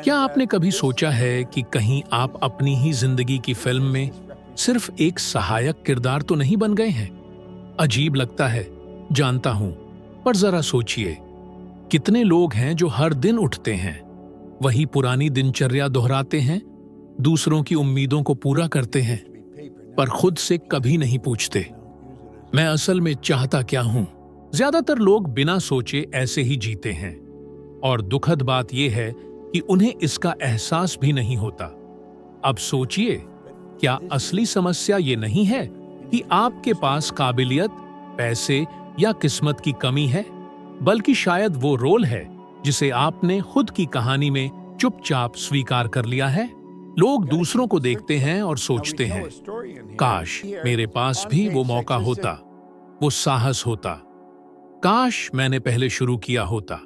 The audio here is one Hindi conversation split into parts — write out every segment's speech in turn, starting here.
क्या आपने कभी सोचा है कि कहीं आप अपनी ही जिंदगी की फिल्म में सिर्फ एक सहायक किरदार तो नहीं बन गए हैं? अजीब लगता है, जानता हूं, पर जरा सोचिए, कितने लोग हैं जो हर दिन उठते हैं, वही पुरानी दिनचर्या दोहराते हैं, दूसरों की उम्मीदों को पूरा करते हैं, पर खुद से कभी नहीं पूछते, मैं असल में चाहता क्या हूं? ज्यादातर लोग बिना सोचे ऐसे ही जीते हैं, और दुखद बात यह है कि उन्हें इसका एहसास भी नहीं होता। अब सोचिए, क्या असली समस्या ये नहीं है कि आपके पास काबिलियत, पैसे या किस्मत की कमी है, बल्कि शायद वो रोल है जिसे आपने खुद की कहानी में चुपचाप स्वीकार कर लिया है। लोग दूसरों को देखते हैं और सोचते हैं, काश मेरे पास भी वो मौका होता, वो साहस होता, काश मैंने पहले शुरू किया होता।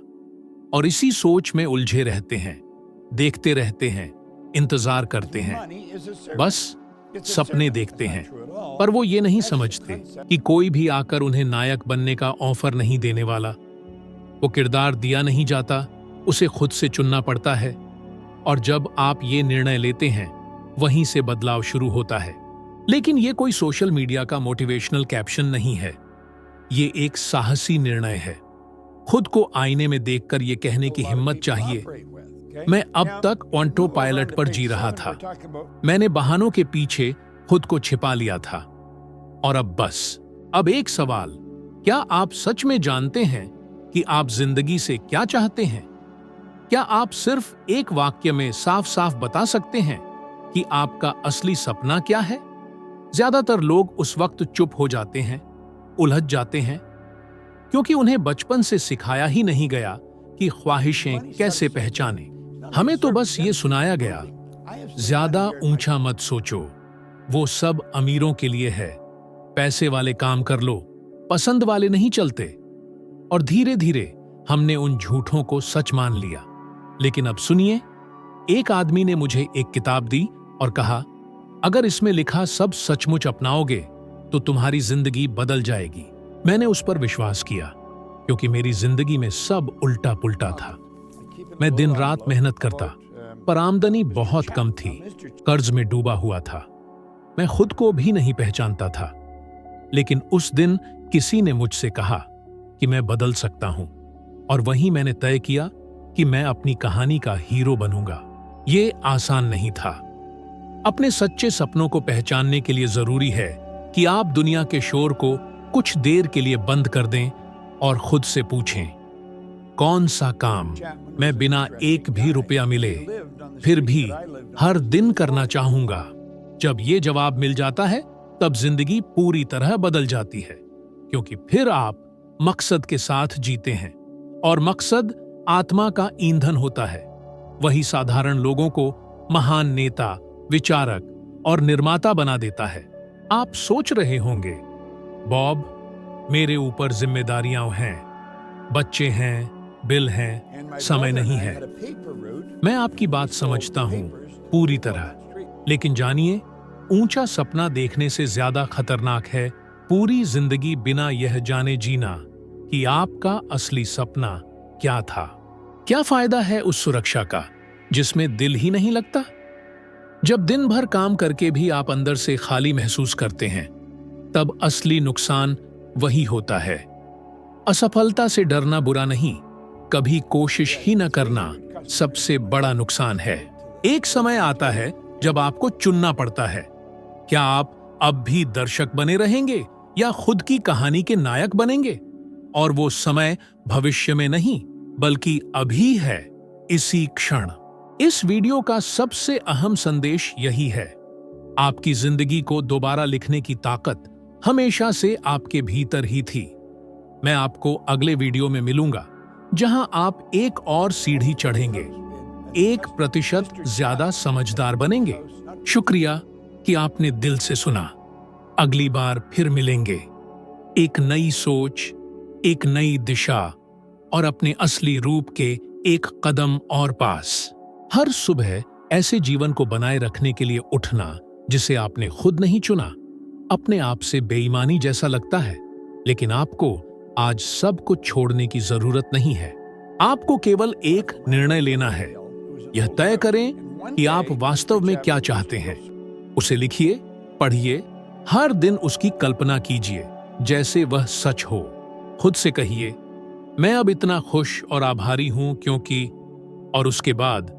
और इसी सोच में उलझे रहते हैं, देखते रहते हैं, इंतजार करते हैं, बस सपने देखते हैं। पर वो ये नहीं समझते कि कोई भी आकर उन्हें नायक बनने का ऑफर नहीं देने वाला। वो किरदार दिया नहीं जाता, उसे खुद से चुनना पड़ता है। और जब आप ये निर्णय लेते हैं, वहीं से बदलाव शुरू होता है। लेकिन ये कोई सोशल मीडिया का मोटिवेशनल कैप्शन नहीं है, ये एक साहसी निर्णय है। खुद को आईने में देखकर ये कहने की हिम्मत चाहिए, मैं अब तक ऑटो पायलट पर जी रहा था, मैंने बहानों के पीछे खुद को छिपा लिया था, और अब बस। अब एक सवाल, क्या आप सच में जानते हैं कि आप जिंदगी से क्या चाहते हैं? क्या आप सिर्फ एक वाक्य में साफ साफ बता सकते हैं कि आपका असली सपना क्या है? ज्यादातर लोग उस वक्त चुप हो जाते हैं, उलझ जाते हैं, क्योंकि उन्हें बचपन से सिखाया ही नहीं गया कि ख्वाहिशें कैसे पहचानें। हमें तो बस ये सुनाया गया, ज्यादा ऊंचा मत सोचो, वो सब अमीरों के लिए है, पैसे वाले काम कर लो, पसंद वाले नहीं चलते। और धीरे धीरे हमने उन झूठों को सच मान लिया। लेकिन अब सुनिए, एक आदमी ने मुझे एक किताब दी और कहा, अगर इसमें लिखा सब सचमुच अपनाओगे तो तुम्हारी जिंदगी बदल जाएगी। मैंने उस पर विश्वास किया, क्योंकि मेरी जिंदगी में सब उल्टा पुल्टा था। मैं दिन रात मेहनत करता, पर आमदनी बहुत कम थी, कर्ज में डूबा हुआ था, मैं खुद को भी नहीं पहचानता था। लेकिन उस दिन किसी ने मुझसे कहा कि मैं बदल सकता हूं, और वहीं मैंने तय किया कि मैं अपनी कहानी का हीरो बनूंगा। ये आसान नहीं था। अपने सच्चे सपनों को पहचानने के लिए जरूरी है कि आप दुनिया के शोर को कुछ देर के लिए बंद कर दें और खुद से पूछें, कौन सा काम मैं बिना एक भी रुपया मिले फिर भी हर दिन करना चाहूंगा? जब ये जवाब मिल जाता है, तब जिंदगी पूरी तरह बदल जाती है, क्योंकि फिर आप मकसद के साथ जीते हैं, और मकसद आत्मा का ईंधन होता है। वही साधारण लोगों को महान नेता, विचारक और निर्माता बना देता है। आप सोच रहे होंगे, बॉब, मेरे ऊपर जिम्मेदारियां हैं, बच्चे हैं, बिल हैं, समय नहीं है। मैं आपकी बात समझता हूं पूरी तरह, लेकिन जानिए, ऊंचा सपना देखने से ज्यादा खतरनाक है पूरी जिंदगी बिना यह जाने जीना कि आपका असली सपना क्या था। क्या फायदा है उस सुरक्षा का जिसमें दिल ही नहीं लगता? जब दिन भर काम करके भी आप अंदर से खाली महसूस करते हैं, तब असली नुकसान वही होता है। असफलता से डरना बुरा नहीं, कभी कोशिश ही न करना सबसे बड़ा नुकसान है। एक समय आता है जब आपको चुनना पड़ता है, क्या आप अब भी दर्शक बने रहेंगे या खुद की कहानी के नायक बनेंगे? और वो समय भविष्य में नहीं, बल्कि अभी है, इसी क्षण। इस वीडियो का सबसे अहम संदेश यही है, आपकी जिंदगी को दोबारा लिखने की ताकत हमेशा से आपके भीतर ही थी। मैं आपको अगले वीडियो में मिलूंगा, जहां आप एक और सीढ़ी चढ़ेंगे, 1% ज्यादा समझदार बनेंगे। शुक्रिया कि आपने दिल से सुना। अगली बार फिर मिलेंगे, एक नई सोच, एक नई दिशा, और अपने असली रूप के एक कदम और पास। हर सुबह ऐसे जीवन को बनाए रखने के लिए उठना जिसे आपने खुद नहीं चुना। अपने आप से बेईमानी जैसा लगता है, लेकिन आपको आज सब कुछ छोड़ने की जरूरत नहीं है। आपको केवल एक निर्णय लेना है, यह तय करें कि आप वास्तव में क्या चाहते हैं। उसे लिखिए, पढ़िए, हर दिन उसकी कल्पना कीजिए जैसे वह सच हो। खुद से कहिए, मैं अब इतना खुश और आभारी हूं क्योंकि, और उसके बाद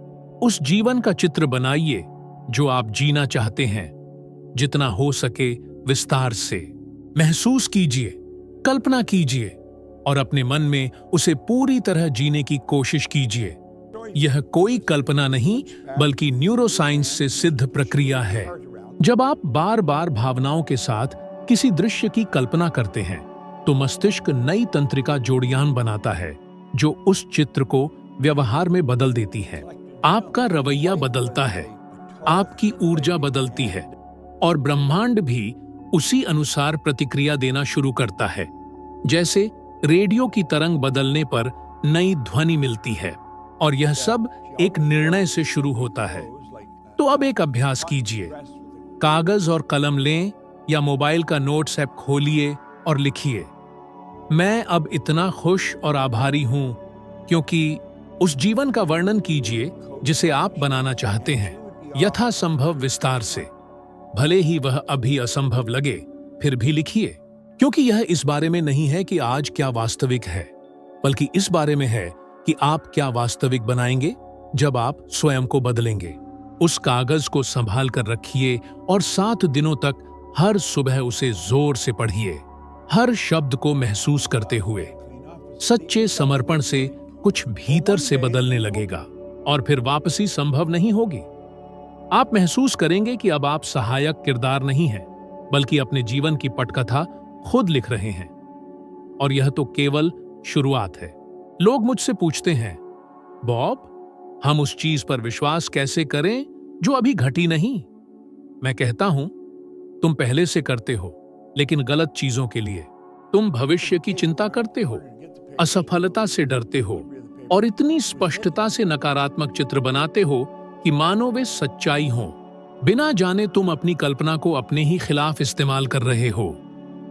उस जीवन का चित्र बनाइए जो आप जीना चाहते हैं, जितना हो सके विस्तार से। महसूस कीजिए, कल्पना कीजिए और अपने मन में उसे पूरी तरह जीने की कोशिश कीजिए। यह कोई कल्पना नहीं बल्कि न्यूरोसाइंस से सिद्ध प्रक्रिया है। जब आप बार बार भावनाओं के साथ किसी दृश्य की कल्पना करते हैं तो मस्तिष्क नई तंत्रिका जोड़ियान बनाता है जो उस चित्र को व्यवहार में बदल देती है। आपका रवैया बदलता है, आपकी ऊर्जा बदलती है और ब्रह्मांड भी उसी अनुसार प्रतिक्रिया देना शुरू करता है। जैसे रेडियो की तरंग बदलने पर नई ध्वनि मिलती है, और यह सब एक निर्णय से शुरू होता है। तो अब एक अभ्यास कीजिए, कागज और कलम लें या मोबाइल का नोट्स ऐप खोलिए और लिखिए, मैं अब इतना खुश और आभारी हूं क्योंकि। उस जीवन का वर्णन कीजिए जिसे आप बनाना चाहते हैं, यथासंभव विस्तार से। भले ही वह अभी असंभव लगे, फिर भी लिखिए, क्योंकि यह इस बारे में नहीं है कि आज क्या वास्तविक है, बल्कि इस बारे में है कि आप क्या वास्तविक बनाएंगे जब आप स्वयं को बदलेंगे। उस कागज को संभाल कर रखिए और 7 दिनों तक हर सुबह उसे जोर से पढ़िए, हर शब्द को महसूस करते हुए। सच्चे समर्पण से कुछ भीतर से बदलने लगेगा और फिर वापसी संभव नहीं होगी। आप महसूस करेंगे कि अब आप सहायक किरदार नहीं हैं, बल्कि अपने जीवन की पटकथा खुद लिख रहे हैं। और यह तो केवल शुरुआत है। लोग मुझसे पूछते हैं, बॉब, हम उस चीज पर विश्वास कैसे करें जो अभी घटी नहीं? मैं कहता हूं, तुम पहले से करते हो, लेकिन गलत चीजों के लिए। तुम भविष्य की चिंता करते हो, असफलता से डरते हो और इतनी स्पष्टता से नकारात्मक चित्र बनाते हो कि मानो वे सच्चाई हों। बिना जाने तुम अपनी कल्पना को अपने ही खिलाफ इस्तेमाल कर रहे हो।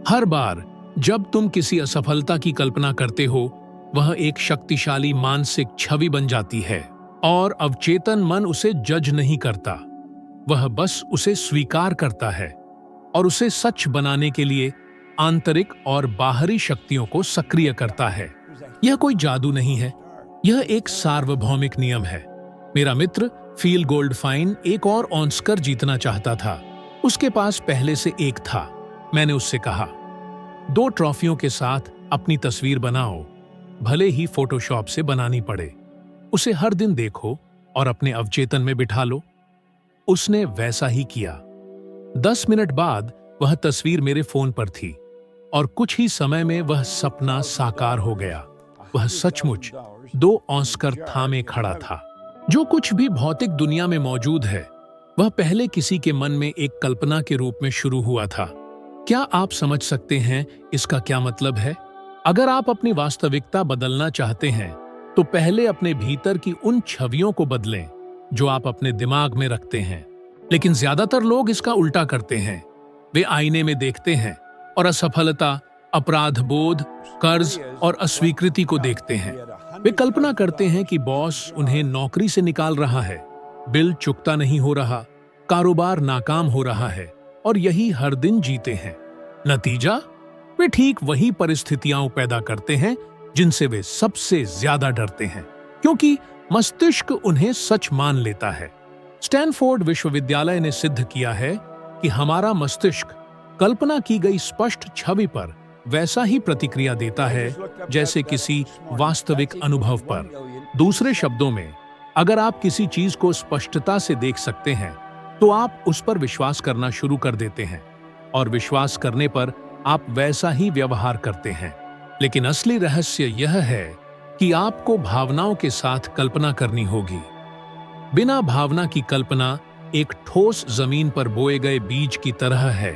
हर बार जब तुम किसी असफलता की कल्पना करते हो, वह एक शक्तिशाली मानसिक छवि बन जाती है और अवचेतन मन उसे जज नहीं करता, वह बस उसे स्वीकार करता है और उसे सच बनाने के लिए आंतरिक और बाहरी शक्तियों को सक्रिय करता है। यह कोई जादू नहीं है, यह एक सार्वभौमिक नियम है। मेरा मित्र फील गोल्डफाइन एक और ऑस्कर जीतना चाहता था। उसके पास पहले से एक था। मैंने उससे कहा, 2 ट्रॉफियों के साथ अपनी तस्वीर बनाओ, भले ही फोटोशॉप से बनानी पड़े। उसे हर दिन देखो और अपने अवचेतन में बिठा लो। उसने वैसा ही किया। 10 मिनट बाद वह तस्वीर मेरे फोन पर थी और कुछ ही समय में वह सपना साकार हो गया। वह सचमुच 2 ऑस्कर थामे खड़ा था। जो कुछ भी भौतिक दुनिया में मौजूद है, वह पहले किसी के मन में एक कल्पना के रूप में शुरू हुआ था। क्या आप समझ सकते हैं इसका क्या मतलब है? अगर आप अपनी वास्तविकता बदलना चाहते हैं, तो पहले अपने भीतर की उन छवियों को बदलें जो आप अपने दिमाग में रखते हैं। लेकिन ज्यादातर लोग इसका उल्टा करते हैं। वे आईने में देखते हैं और असफलता, अपराध बोध, कर्ज और अस्वीकृति को देखते हैं। वे कल्पना करते हैं कि बॉस उन्हें नौकरी से निकाल रहा है, बिल चुकता नहीं हो रहा, कारोबार नाकाम हो रहा है और यही हर दिन जीते हैं। नतीजा, वे ठीक वही परिस्थितियां पैदा करते हैं जिनसे वे सबसे ज्यादा डरते हैं, क्योंकि मस्तिष्क उन्हें सच मान लेता है। स्टैनफोर्ड विश्वविद्यालय ने सिद्ध किया है कि हमारा मस्तिष्क कल्पना की गई स्पष्ट छवि पर वैसा ही प्रतिक्रिया देता है जैसे किसी वास्तविक अनुभव पर। दूसरे शब्दों में, अगर आप किसी चीज को स्पष्टता से देख सकते हैं, तो आप उस पर विश्वास करना शुरू कर देते हैं और विश्वास करने पर आप वैसा ही व्यवहार करते हैं। लेकिन असली रहस्य यह है कि आपको भावनाओं के साथ कल्पना करनी होगी। बिना भावना की कल्पना एक ठोस जमीन पर बोए गए बीज की तरह है,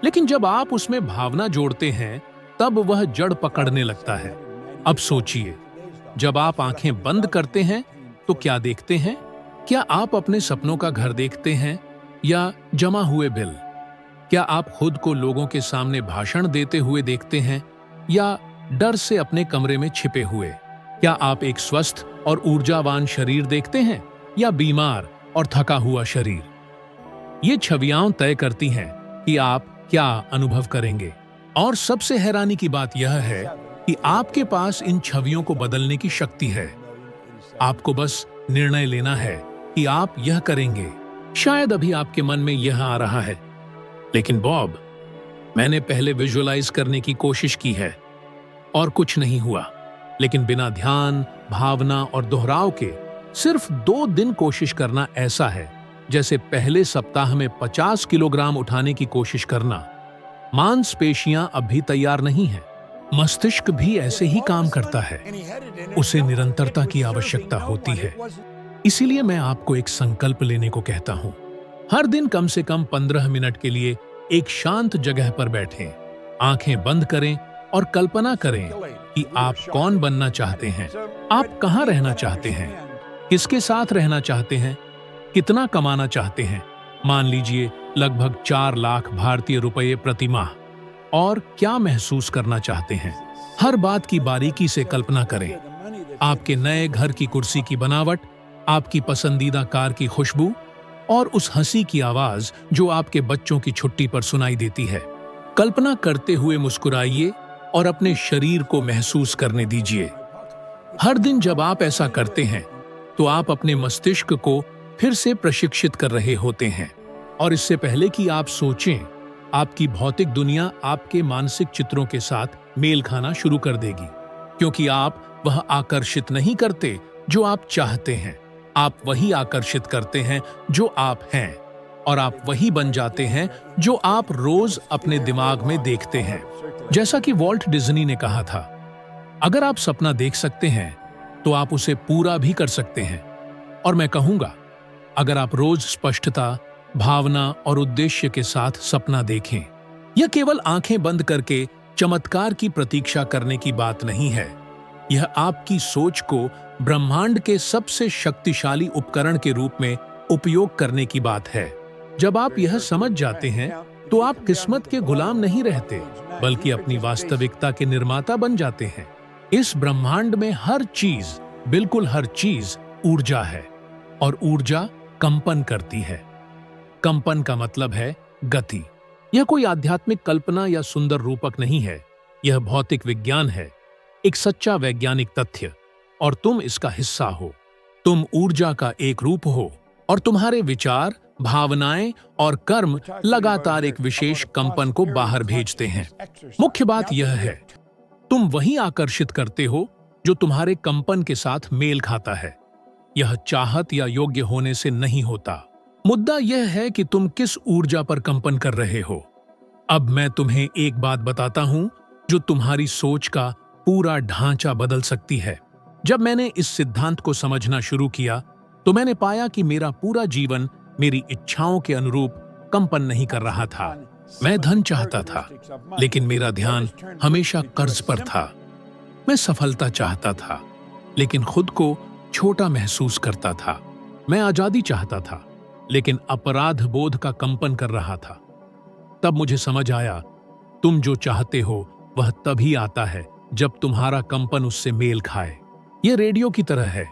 लेकिन जब आप उसमें भावना जोड़ते हैं, तब वह जड़ पकड़ने लगता है। अब सोचिए, जब आप आंखें बंद करते हैं तो क्या देखते हैं? क्या आप अपने सपनों का घर देखते हैं या जमा हुए बिल? क्या आप खुद को लोगों के सामने भाषण देते हुए देखते हैं या डर से अपने कमरे में छिपे हुए? क्या आप एक स्वस्थ और ऊर्जावान शरीर देखते हैं या बीमार और थका हुआ शरीर। ये छवियां तय करती हैं कि आप क्या अनुभव करेंगे। और सबसे हैरानी की बात यह है कि आपके पास इन छवियों को बदलने की शक्ति है। आपको बस निर्णय लेना है कि आप यह करेंगे। शायद अभी आपके मन में यह आ रहा है, लेकिन बॉब, मैंने पहले विजुअलाइज करने की कोशिश की है और कुछ नहीं हुआ। लेकिन बिना ध्यान, भावना और दोहराव के सिर्फ 2 दिन कोशिश करना ऐसा है जैसे पहले सप्ताह में 50 किलोग्राम उठाने की कोशिश करना। मांसपेशियां अब भी तैयार नहीं हैं। मस्तिष्क भी ऐसे ही काम करता है। उसे निरंतरता की आवश्यकता होती है। इसीलिए मैं आपको एक संकल्प लेने को कहता हूं। हर दिन कम से कम 15 मिनट के लिए एक शांत जगह पर बैठें, आंखें बंद करें और कल्पना करें कि आप कौन बनना चाहते हैं, आप कहां रहना चाहते हैं, किसके साथ रहना चाहते हैं, कितना कमाना चाहते हैं। मान लीजिए लगभग 4 लाख भारतीय रुपये प्रति माह। और क्या महसूस करना चाहते हैं। हर बात की बारीकी से कल्पना करें। आपके नए घर की कुर्सी की बनावट, आपकी पसंदीदा कार की खुशबू और उस हंसी की आवाज जो आपके बच्चों की छुट्टी पर सुनाई देती है। कल्पना करते हुए मुस्कुराइए और अपने शरीर को महसूस करने दीजिए। हर दिन जब आप ऐसा करते हैं तो आप अपने मस्तिष्क को फिर से प्रशिक्षित कर रहे होते हैं। और इससे पहले कि आप सोचें, आपकी भौतिक दुनिया आपके मानसिक चित्रों के साथ मेल खाना शुरू कर देगी, क्योंकि आप वह आकर्षित नहीं करते जो आप चाहते हैं, आप वही आकर्षित करते हैं जो आप हैं, और आप वही बन जाते हैं जो आप रोज अपने दिमाग में देखते हैं। जैसा कि वॉल्ट डिज्नी ने कहा था, अगर आप सपना देख सकते हैं तो आप उसे पूरा भी कर सकते हैं। और मैं कहूंगा, अगर आप रोज स्पष्टता, भावना और उद्देश्य के साथ सपना देखें। यह केवल आंखें बंद करके चमत्कार की प्रतीक्षा करने की बात नहीं है। यह आपकी सोच को ब्रह्मांड के सबसे शक्तिशाली उपकरण के रूप में उपयोग करने की बात है। जब आप यह समझ जाते हैं तो आप किस्मत के गुलाम नहीं रहते, बल्कि अपनी वास्तविकता के निर्माता बन जाते हैं। इस ब्रह्मांड में हर चीज, बिल्कुल हर चीज ऊर्जा है, और ऊर्जा कंपन करती है। कंपन का मतलब है गति। यह कोई आध्यात्मिक कल्पना या सुंदर रूपक नहीं है, यह भौतिक विज्ञान है, एक सच्चा वैज्ञानिक तथ्य, और तुम इसका हिस्सा हो। तुम ऊर्जा का एक रूप हो, और तुम्हारे विचार, भावनाएं और कर्म लगातार एक विशेष कंपन को बाहर भेजते हैं। मुख्य बात यह है, तुम वही आकर्षित करते हो जो तुम्हारे कंपन के साथ मेल खाता है। यह चाहत या योग्य होने से नहीं होता। मुद्दा यह है कि तुम किस ऊर्जा पर कंपन कर रहे हो। अब मैं तुम्हें एक बात बताता हूं जो तुम्हारी सोच का पूरा ढांचा बदल सकती है। जब मैंने इस सिद्धांत को समझना शुरू किया तो मैंने पाया कि मेरा पूरा जीवन मेरी इच्छाओं के अनुरूप कंपन नहीं कर रहा था। मैं धन चाहता था, लेकिन मेरा ध्यान हमेशा कर्ज पर था। मैं सफलता चाहता था, लेकिन खुद को छोटा महसूस करता था। मैं आजादी चाहता था, लेकिन अपराध बोध का कंपन कर रहा था। तब मुझे समझ आया, तुम जो चाहते हो वह तभी आता है जब तुम्हारा कंपन उससे मेल खाए। यह रेडियो की तरह है।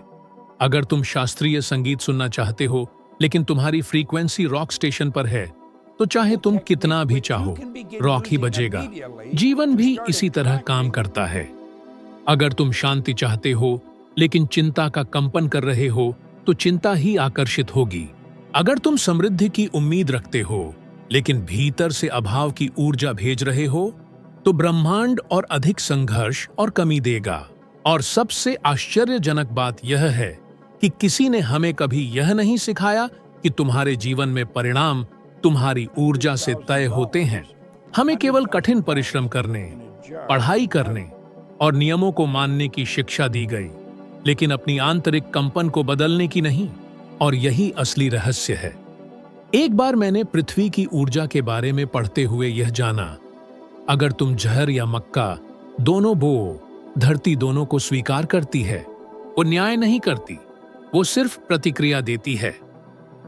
अगर तुम शास्त्रीय संगीत सुनना चाहते हो, लेकिन तुम्हारी फ्रीक्वेंसी रॉक स्टेशन पर है, तो चाहे तुम कितना भी चाहो, रॉक ही बजेगा। जीवन भी इसी तरह काम करता है। अगर तुम शांति चाहते हो, लेकिन चिंता का कंपन कर रहे हो, तो चिंता ही आकर्षित होगी। अगर तुम समृद्धि की उम्मीद रखते हो, लेकिन भीतर से अभाव की ऊर्जा भेज रहे हो, तो ब्रह्मांड और अधिक संघर्ष और कमी देगा। और सबसे आश्चर्यजनक बात यह है कि किसी ने हमें कभी यह नहीं सिखाया कि तुम्हारे जीवन में परिणाम तुम्हारी ऊर्जा से तय होते हैं। हमें केवल कठिन परिश्रम करने, पढ़ाई करने और नियमों को मानने की शिक्षा दी गई, लेकिन अपनी आंतरिक कंपन को बदलने की नहीं। और यही असली रहस्य है। एक बार मैंने पृथ्वी की ऊर्जा के बारे में पढ़ते हुए यह जाना, अगर तुम जहर या मक्का दोनों बो, धरती दोनों को स्वीकार करती है। वो न्याय नहीं करती, वो सिर्फ प्रतिक्रिया देती है।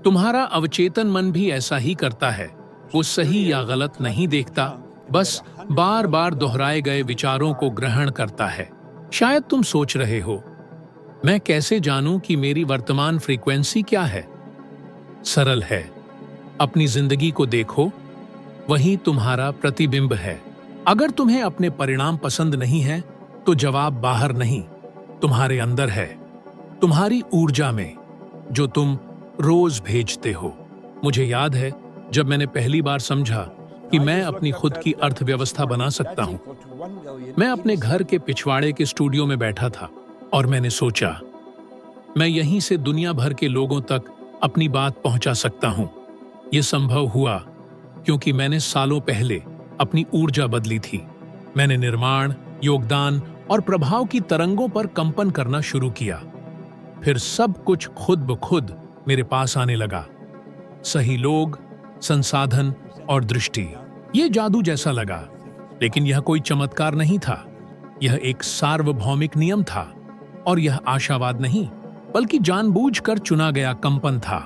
तुम्हारा अवचेतन मन भी ऐसा ही करता है। वो सही या गलत नहीं देखता, बस बार बार दोहराए गए विचारों को ग्रहण करता है। शायद तुम सोच रहे हो, मैं कैसे जानूं कि मेरी वर्तमान फ्रीक्वेंसी क्या है? सरल है। अपनी जिंदगी को देखो, वही तुम्हारा प्रतिबिंब है। अगर तुम्हें अपने परिणाम पसंद नहीं है, तो जवाब बाहर नहीं, तुम्हारे अंदर है, तुम्हारी ऊर्जा में, जो तुम रोज भेजते हो। मुझे याद है जब मैंने पहली बार समझा कि मैं अपनी खुद की अर्थव्यवस्था बना सकता हूं। मैं अपने घर के पिछवाड़े के स्टूडियो में बैठा था और मैंने सोचा, मैं यहीं से दुनिया भर के लोगों तक अपनी बात पहुंचा सकता हूं। यह संभव हुआ क्योंकि मैंने सालों पहले अपनी ऊर्जा बदली थी। मैंने निर्माण, योगदान और प्रभाव की तरंगों पर कंपन करना शुरू किया। फिर सब कुछ खुद ब खुद मेरे पास आने लगा। सही लोग, संसाधन और दृष्टि। ये जादू जैसा लगा, लेकिन यह कोई चमत्कार नहीं था। यह एक सार्वभौमिक नियम था और यह आशावाद नहीं, बल्कि जानबूझकर चुना गया कंपन था।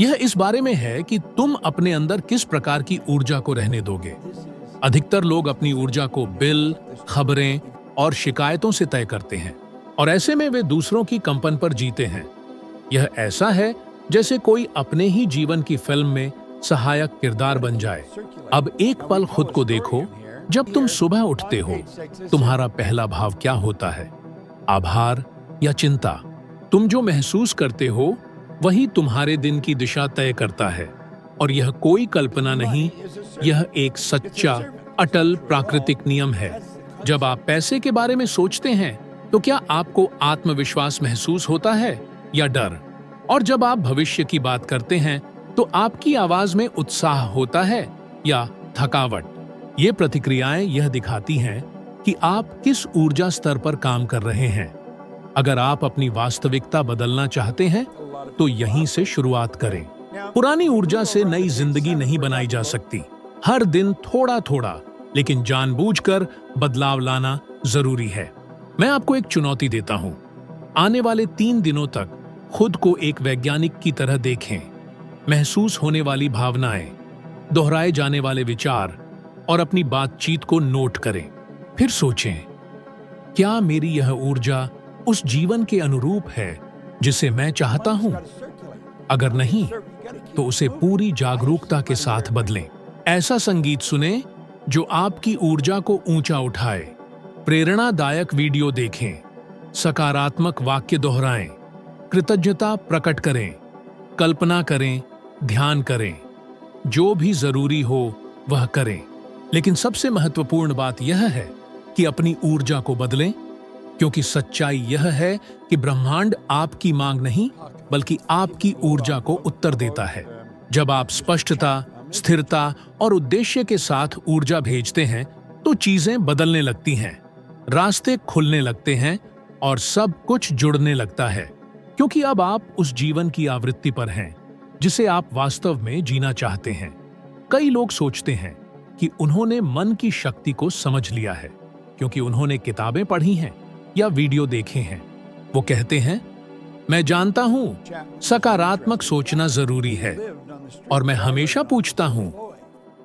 यह इस बारे में है कि तुम अपने अंदर किस प्रकार की ऊर्जा को रहने दोगे। अधिकतर लोग अपनी ऊर्जा को बिल, खबरें और शिकायतों से तय करते हैं, और ऐसे में वे दूसरों की कंपन पर जीते हैं। यह ऐसा है जैसे कोई अपने ही जीवन की फिल्म में सहायक किरदार बन जाए। अब एक पल खुद को देखो। जब तुम सुबह उठते हो, तुम्हारा पहला भाव क्या होता है? आभार या चिंता? तुम जो महसूस करते हो वही तुम्हारे दिन की दिशा तय करता है। और यह कोई कल्पना नहीं, यह एक सच्चा, अटल प्राकृतिक नियम है। जब आप पैसे के बारे में सोचते हैं, तो क्या आपको आत्मविश्वास महसूस होता है या डर? और जब आप भविष्य की बात करते हैं, तो आपकी आवाज में उत्साह होता है या थकावट? ये प्रतिक्रियाएं यह दिखाती हैं कि आप किस ऊर्जा स्तर पर काम कर रहे हैं। अगर आप अपनी वास्तविकता बदलना चाहते हैं, तो यहीं से शुरुआत करें। पुरानी ऊर्जा से नई जिंदगी नहीं बनाई जा सकती। हर दिन थोड़ा थोड़ा, लेकिन जानबूझकर बदलाव लाना जरूरी है। मैं आपको एक चुनौती देता हूं। आने वाले 3 दिनों तक खुद को एक वैज्ञानिक की तरह देखें। महसूस होने वाली भावनाएं, दोहराए जाने वाले विचार और अपनी बातचीत को नोट करें। फिर सोचें, क्या मेरी यह ऊर्जा उस जीवन के अनुरूप है जिसे मैं चाहता हूं? अगर नहीं, तो उसे पूरी जागरूकता के साथ बदलें। ऐसा संगीत सुनें जो आपकी ऊर्जा को ऊंचा उठाए। प्रेरणादायक वीडियो देखें, सकारात्मक वाक्य दोहराएं, कृतज्ञता प्रकट करें, कल्पना करें, ध्यान करें। जो भी जरूरी हो वह करें। लेकिन सबसे महत्वपूर्ण बात यह है कि अपनी ऊर्जा को बदलें, क्योंकि सच्चाई यह है कि ब्रह्मांड आपकी मांग नहीं, बल्कि आपकी ऊर्जा को उत्तर देता है। जब आप स्पष्टता, स्थिरता और उद्देश्य के साथ ऊर्जा भेजते हैं, तो चीजें बदलने लगती हैं, रास्ते खुलने लगते हैं और सब कुछ जुड़ने लगता है। क्योंकि अब आप उस जीवन की आवृत्ति पर हैं जिसे आप वास्तव में जीना चाहते हैं। कई लोग सोचते हैं कि उन्होंने मन की शक्ति को समझ लिया है, क्योंकि उन्होंने किताबें पढ़ी हैं या वीडियो देखे हैं। वो कहते हैं, मैं जानता हूं सकारात्मक सोचना जरूरी है। और मैं हमेशा पूछता हूं,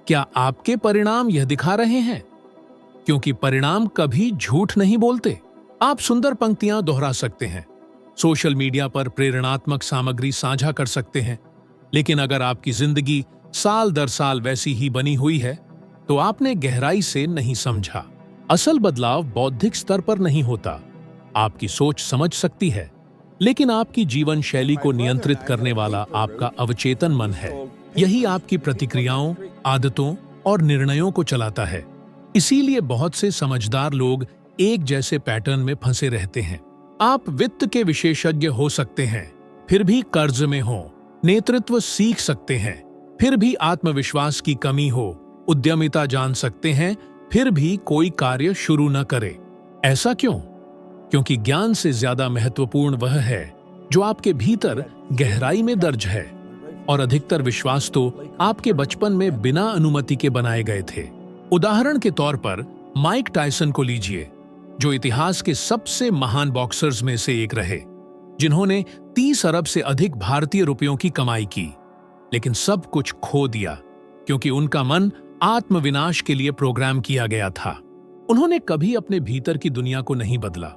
क्या आपके परिणाम यह दिखा रहे हैं? क्योंकि परिणाम कभी झूठ नहीं बोलते। आप सुंदर पंक्तियां दोहरा सकते हैं, सोशल मीडिया पर प्रेरणात्मक सामग्री साझा कर सकते हैं, लेकिन अगर आपकी जिंदगी साल दर साल वैसी ही बनी हुई है, तो आपने गहराई से नहीं समझा। असल बदलाव बौद्धिक स्तर पर नहीं होता। आपकी सोच समझ सकती है, लेकिन आपकी जीवन शैली को नियंत्रित करने वाला आपका अवचेतन मन है। यही आपकी प्रतिक्रियाओं, आदतों और निर्णयों को चलाता है। इसीलिए बहुत से समझदार लोग एक जैसे पैटर्न में फंसे रहते हैं। आप वित्त के विशेषज्ञ हो सकते हैं, फिर भी कर्ज में हो। नेतृत्व सीख सकते हैं, फिर भी आत्मविश्वास की कमी हो। उद्यमिता जान सकते हैं, फिर भी कोई कार्य शुरू न करे। ऐसा क्यों? क्योंकि ज्ञान से ज्यादा महत्वपूर्ण वह है जो आपके भीतर गहराई में दर्ज है, और अधिकतर विश्वास तो आपके बचपन में बिना अनुमति के बनाए गए थे। उदाहरण के तौर पर माइक टायसन को लीजिए, जो इतिहास के सबसे महान बॉक्सर्स में से एक रहे, जिन्होंने 30 अरब से अधिक भारतीय रुपयों की कमाई की, लेकिन सब कुछ खो दिया क्योंकि उनका मन आत्मविनाश के लिए प्रोग्राम किया गया था। उन्होंने कभी अपने भीतर की दुनिया को नहीं बदला,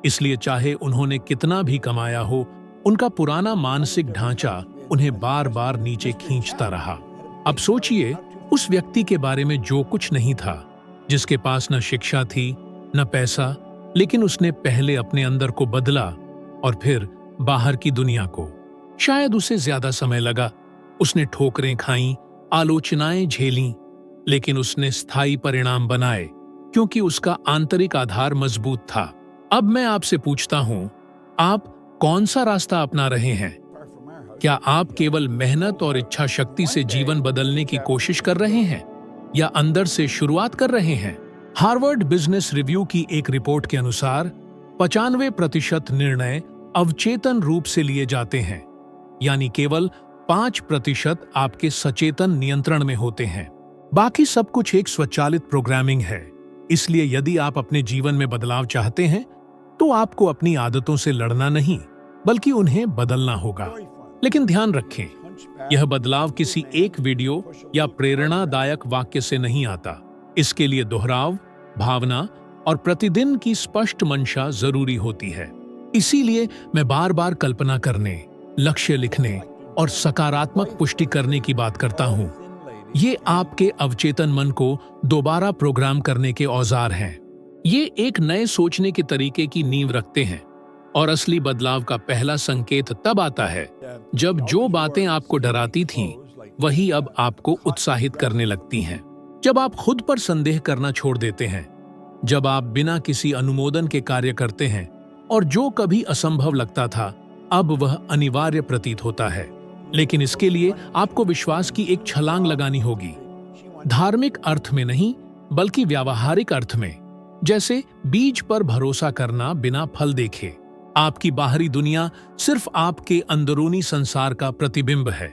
इसलिए चाहे उन्होंने कितना भी कमाया हो, उनका पुराना मानसिक ढांचा उन्हें बार बार नीचे खींचता रहा। अब सोचिए उस व्यक्ति के बारे में जो कुछ नहीं था, जिसके पास न शिक्षा थी न पैसा, लेकिन उसने पहले अपने अंदर को बदला और फिर बाहर की दुनिया को। शायद उसे ज्यादा समय लगा, उसने ठोकरें खाईं, आलोचनाएं झेलीं, लेकिन उसने स्थायी परिणाम बनाए क्योंकि उसका आंतरिक आधार मजबूत था। अब मैं आपसे पूछता हूं, आप कौन सा रास्ता अपना रहे हैं? क्या आप केवल मेहनत और इच्छा शक्ति से जीवन बदलने की कोशिश कर रहे हैं या अंदर से शुरुआत कर रहे हैं? हार्वर्ड बिजनेस रिव्यू की एक रिपोर्ट के अनुसार 95% निर्णय अवचेतन रूप से लिए जाते हैं, यानी केवल 5% आपके सचेतन नियंत्रण में होते हैं। बाकी सब कुछ एक स्वचालित प्रोग्रामिंग है। इसलिए यदि आप अपने जीवन में बदलाव चाहते हैं तो आपको अपनी आदतों से लड़ना नहीं, बल्कि उन्हें बदलना होगा। लेकिन ध्यान रखें, यह बदलाव किसी एक वीडियो या प्रेरणादायक वाक्य से नहीं आता। इसके लिए दोहराव, भावना और प्रतिदिन की स्पष्ट मंशा जरूरी होती है। इसीलिए मैं बार बार कल्पना करने, लक्ष्य लिखने और सकारात्मक पुष्टि करने की बात करता हूं। ये आपके अवचेतन मन को दोबारा प्रोग्राम करने के औजार हैं। ये एक नए सोचने के तरीके की नींव रखते हैं और असली बदलाव का पहला संकेत तब आता है जब जो बातें आपको डराती थीं, वही अब आपको उत्साहित करने लगती हैं। जब आप खुद पर संदेह करना छोड़ देते हैं, जब आप बिना किसी अनुमोदन के कार्य करते हैं और जो कभी असंभव लगता था अब वह अनिवार्य प्रतीत होता है। लेकिन इसके लिए आपको विश्वास की एक छलांग लगानी होगी। धार्मिक अर्थ में नहीं, बल्कि व्यावहारिक अर्थ में। जैसे बीज पर भरोसा करना बिना फल देखे। आपकी बाहरी दुनिया सिर्फ आपके अंदरूनी संसार का प्रतिबिंब है।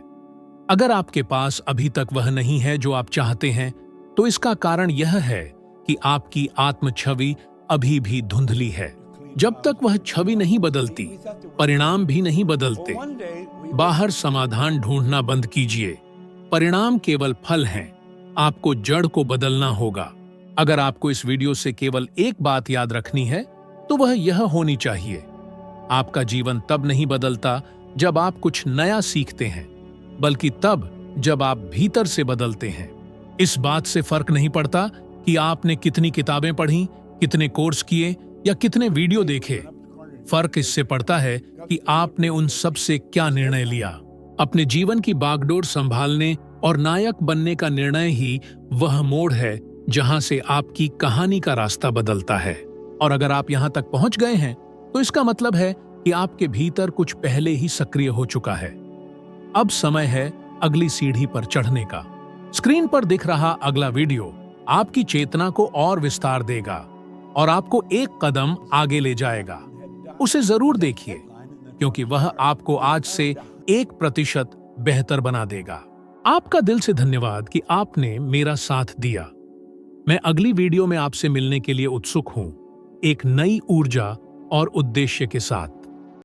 अगर आपके पास अभी तक वह नहीं है जो आप चाहते हैं, तो इसका कारण यह है कि आपकी आत्म छवि अभी भी धुंधली है। जब तक वह छवि नहीं बदलती, परिणाम भी नहीं बदलते। बाहर समाधान ढूंढना बंद कीजिए। परिणाम केवल फल हैं। आपको जड़ को बदलना होगा। अगर आपको इस वीडियो से केवल एक बात याद रखनी है, तो वह यह होनी चाहिए, आपका जीवन तब नहीं बदलता जब आप कुछ नया सीखते हैं, बल्कि तब जब आप भीतर से बदलते हैं। इस बात से फर्क नहीं पड़ता कि आपने कितनी किताबें पढ़ी, कितने कोर्स किए या कितने वीडियो देखे। फर्क इससे पड़ता है कि आपने उन सब से क्या निर्णय लिया। अपने जीवन की बागडोर संभालने और नायक बनने का निर्णय ही वह मोड़ है जहां से आपकी कहानी का रास्ता बदलता है। और अगर आप यहां तक पहुंच गए हैं, तो इसका मतलब है कि आपके भीतर कुछ पहले ही सक्रिय हो चुका है। अब समय है अगली सीढ़ी पर चढ़ने का। स्क्रीन पर दिख रहा अगला वीडियो आपकी चेतना को और विस्तार देगा और आपको एक कदम आगे ले जाएगा। उसे जरूर देखिए, क्योंकि वह आपको आज से 1% बेहतर बना देगा। आपका दिल से धन्यवाद कि आपने मेरा साथ दिया। मैं अगली वीडियो में आपसे मिलने के लिए उत्सुक हूं, एक नई ऊर्जा और उद्देश्य के साथ।